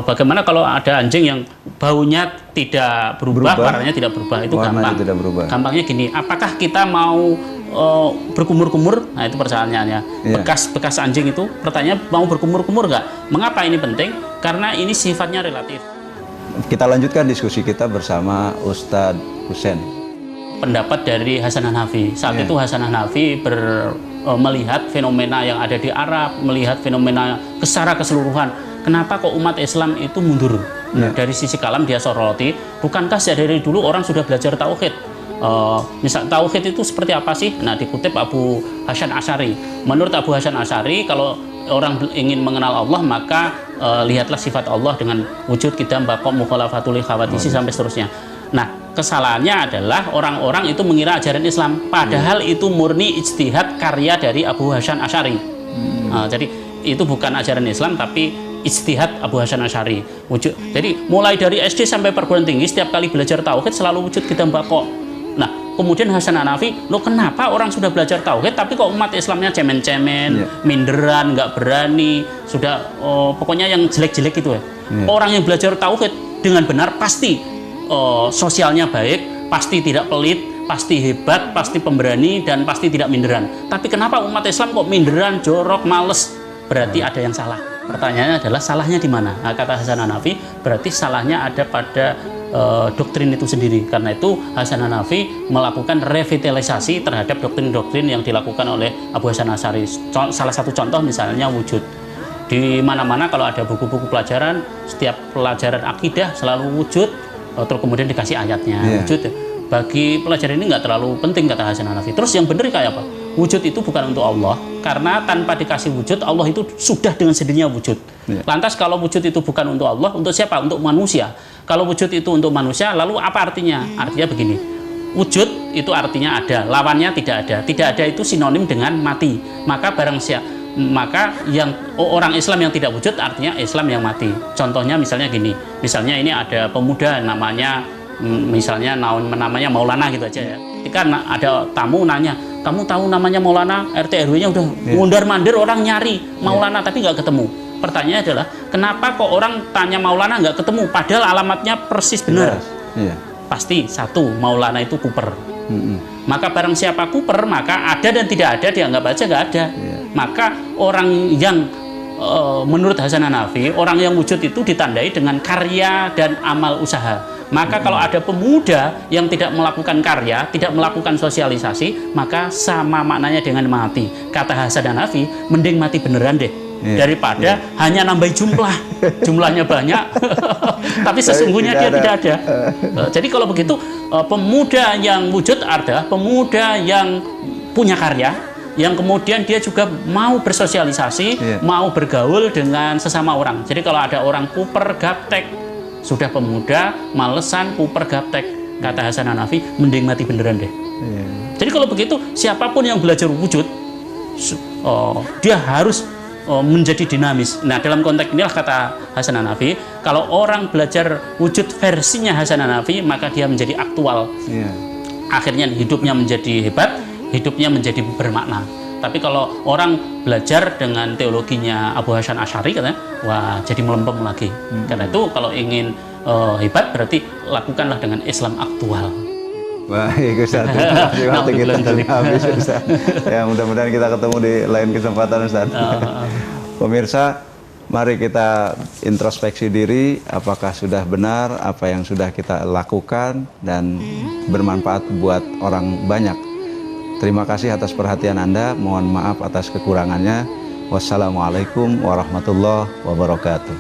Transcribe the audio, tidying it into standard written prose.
bagaimana kalau ada anjing yang baunya tidak berubah, warnanya tidak berubah, itu gampang. Tidak berubah. Gampangnya gini, apakah kita mau berkumur-kumur? Nah, itu pertanyaannya. Bekas anjing itu, pertanyaan mau berkumur-kumur nggak? Mengapa ini penting? Karena ini sifatnya relatif. Kita lanjutkan diskusi kita bersama Ustadz Husain. Pendapat dari Hasan Hanafi. Saat itu Hasan Hanafi melihat fenomena yang ada di Arab, melihat fenomena secara keseluruhan. Kenapa kok umat Islam itu mundur? Dari sisi kalam dia soroti, bukankah dari dulu orang sudah belajar tauhid? Misal tauhid itu seperti apa sih? Nah, dikutip Abu Hasan Asy'ari. Menurut Abu Hasan Asy'ari, kalau orang ingin mengenal Allah, maka lihatlah sifat Allah dengan wujud, qidam, baqa, mukhalafatul khawatisi sampai seterusnya. Nah, kesalahannya adalah orang-orang itu mengira ajaran Islam, padahal itu murni ijtihad karya dari Abu Hasan Asy'ari. Jadi itu bukan ajaran Islam, tapi ijtihad Abu Hasan Asy'ari. Jadi mulai dari SD sampai perguruan tinggi, setiap kali belajar tauhid selalu wujud, qidam, baqa. Nah, kemudian Hasan Hanafi, loh kenapa orang sudah belajar tauhid tapi kok umat Islamnya cemen-cemen, minderan, nggak berani, sudah pokoknya yang jelek-jelek itu ya. Orang yang belajar tauhid dengan benar pasti sosialnya baik, pasti tidak pelit, pasti hebat, pasti pemberani, dan pasti tidak minderan. Tapi kenapa umat Islam kok minderan, jorok, males? Berarti ada yang salah. Pertanyaannya adalah salahnya di mana? Nah, kata Hasan Hanafi, berarti salahnya ada pada doktrin itu sendiri. Karena itu Hasan Hanafi melakukan revitalisasi terhadap doktrin-doktrin yang dilakukan oleh Abu Hasan Asy'ari. Salah satu contoh misalnya wujud. Di mana-mana kalau ada buku-buku pelajaran, setiap pelajaran akidah selalu wujud, terus kemudian dikasih ayatnya. Wujud bagi pelajar ini nggak terlalu penting, kata Hasan Hanafi. Terus yang benar kayak apa? Wujud itu bukan untuk Allah, karena tanpa dikasih wujud, Allah itu sudah dengan sendirinya wujud. Lantas kalau wujud itu bukan untuk Allah, untuk siapa? Untuk manusia. Kalau wujud itu untuk manusia, lalu apa artinya? Artinya begini, wujud itu artinya ada, lawannya tidak ada. Tidak ada itu sinonim dengan mati. Maka yang orang Islam yang tidak wujud artinya Islam yang mati. Contohnya misalnya gini, misalnya ini ada pemuda namanya namanya Maulana gitu aja ya. Ketika ada tamu nanya, kamu tahu namanya Maulana? RT RW-nya udah mondar-mandir orang nyari Maulana tapi nggak ketemu. Pertanyaannya adalah, kenapa kok orang tanya Maulana nggak ketemu padahal alamatnya persis benar? Pasti satu, Maulana itu kuper. Maka barang siapa kuper, maka ada dan tidak ada dianggap aja nggak ada. Maka orang yang menurut Hasan Hanafi, orang yang wujud itu ditandai dengan karya dan amal usaha. Maka kalau ada pemuda yang tidak melakukan karya, tidak melakukan sosialisasi, maka sama maknanya dengan mati. Kata Hasan Hanafi, mending mati beneran deh, daripada hanya nambah jumlahnya banyak tapi sesungguhnya dia tidak ada. Jadi kalau begitu, pemuda yang wujud adalah pemuda yang punya karya, yang kemudian dia juga mau bersosialisasi, mau bergaul dengan sesama orang. Jadi kalau ada orang kuper, gaptek, sudah pemuda, malesan, kuper, gaptek, kata Hasan Hanafi, mending mati beneran deh. Jadi kalau begitu, siapapun yang belajar wujud, dia harus menjadi dinamis. Nah, dalam konteks inilah kata Hasan Hanafi, kalau orang belajar wujud versinya Hasan Hanafi, maka dia menjadi aktual. Akhirnya hidupnya menjadi hebat, hidupnya menjadi bermakna. Tapi kalau orang belajar dengan teologinya Abu Hasan Asy'ari, katanya, wah jadi melempem lagi. Karena itu kalau ingin hebat, berarti lakukanlah dengan Islam aktual. Baik Ustaz, terima kasih kita sudah habis Ustaz. Ya, mudah-mudahan kita ketemu di lain kesempatan Ustaz. Pemirsa, mari kita introspeksi diri, apakah sudah benar apa yang sudah kita lakukan dan bermanfaat buat orang banyak. Terima kasih atas perhatian Anda, mohon maaf atas kekurangannya. Wassalamualaikum warahmatullahi wabarakatuh.